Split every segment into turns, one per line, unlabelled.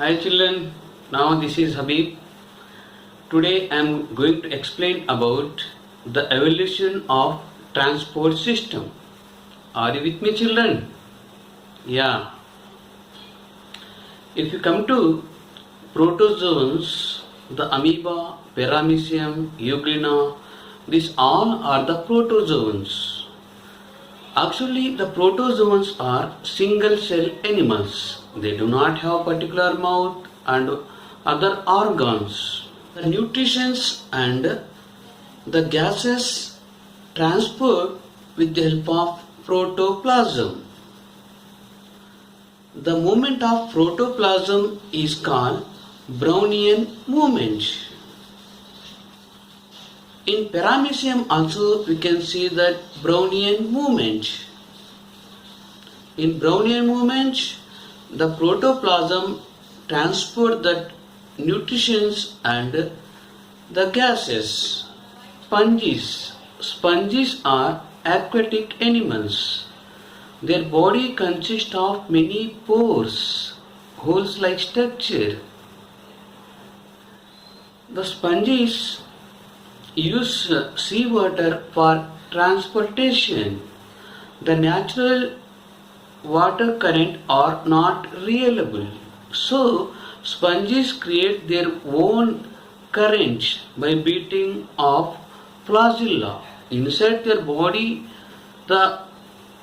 Hi children, now this is Habib. Today I am going to explain about the evolution of transport system. Are you with me children? Yeah. If you come to protozoans, the amoeba, paramecium, euglena, these all are the protozoans. Actually, the protozoans are single cell animals. They do not have particular mouth and other organs. The nutrients and the gases transport with the help of protoplasm. The movement of protoplasm is called Brownian movement. In paramecium also we can see that Brownian movement. In Brownian movement, the protoplasm transport the nutrients and the gases. Sponges are aquatic animals. Their body consists of many pores, holes-like structure. The sponges use seawater for transportation. The natural water current are not reliable. So, sponges create their own current by beating of flagella. Inside their body, the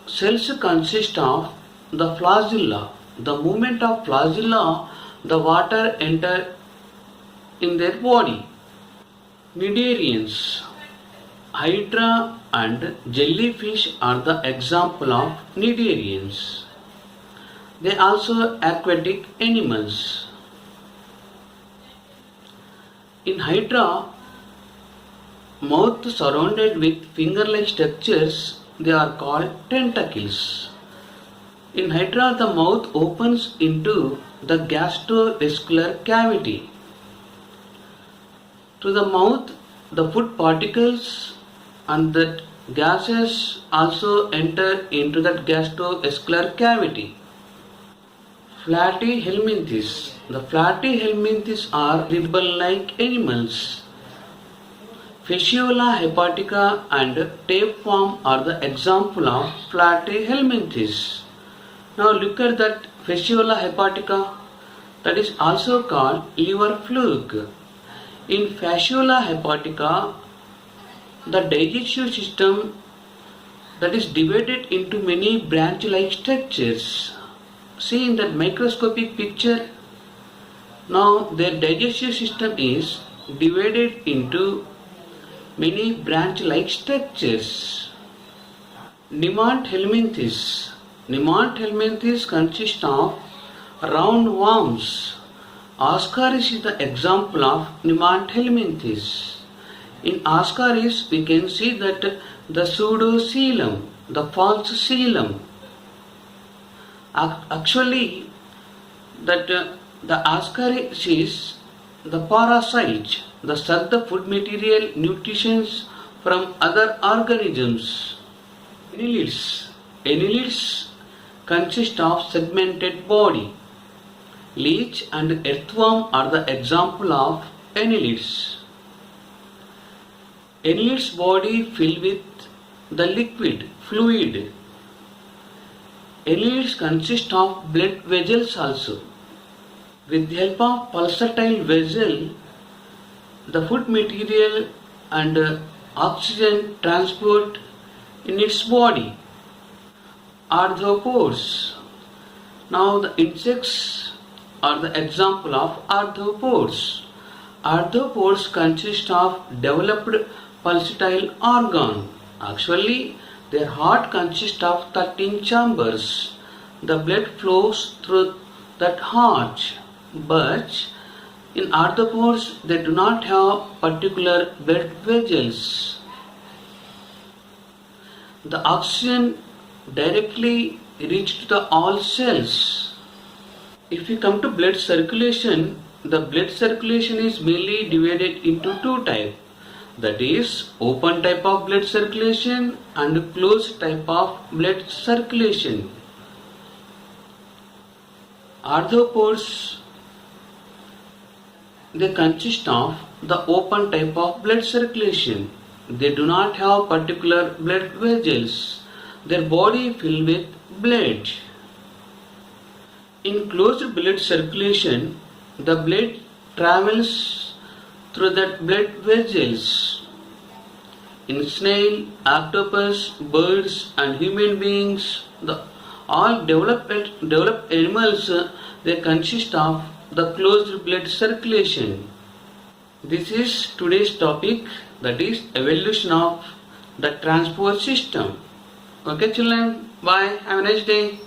cells consist of the flagella. The movement of flagella, the water enter in their body. Cnidarians, hydra and jellyfish are the example of cnidarians. They are also aquatic animals. In hydra, mouth surrounded with finger-like structures, they are called tentacles. In hydra, the mouth opens into the gastrovascular cavity. To the mouth, the food particles and the gases also enter into that gastrovascular cavity. Platyhelminthes. The platyhelminthes are ribbon-like animals. Fasciola hepatica and tapeworm are the example of platyhelminthes. Now look at that Fasciola hepatica, that is also called liver fluke. In Fasciola hepatica, the digestive system that is divided into many branch-like structures. See in that microscopic picture, now their digestive system is divided into many branch-like structures. Nemathelminthes. Nemathelminthes consist of round worms. Ascaris is the example of nemathelminthes. In Ascaris, we can see that the pseudocoelom, the false coelom. Actually, that the Ascaris is the parasite, the suck the food material, nutrients from other organisms. Annelids. Annelids consist of segmented body. Leech and earthworm are the example of annelids. Annelids body filled with the liquid, fluid. Annelids consist of blood vessels also. With the help of pulsatile vessel, the food material and oxygen transport in its body. Arthropods. Now the insects are the example of arthropods. Arthropods consist of developed pulsatile organ. Actually, their heart consists of 13 chambers. The blood flows through that heart, but in arthropods they do not have particular blood vessels. The oxygen directly reaches to all cells. If we come to blood circulation, the blood circulation is mainly divided into two types. That is open type of blood circulation and closed type of blood circulation. Arthropods they consist of the open type of blood circulation. They do not have particular blood vessels. Their body filled with blood. In closed blood circulation, the blood travels through the blood vessels. In snail, octopus, birds and human beings, all developed animals, they consist of the closed blood circulation. This is today's topic, that is evolution of the transport system. Okay children, bye, have a nice day.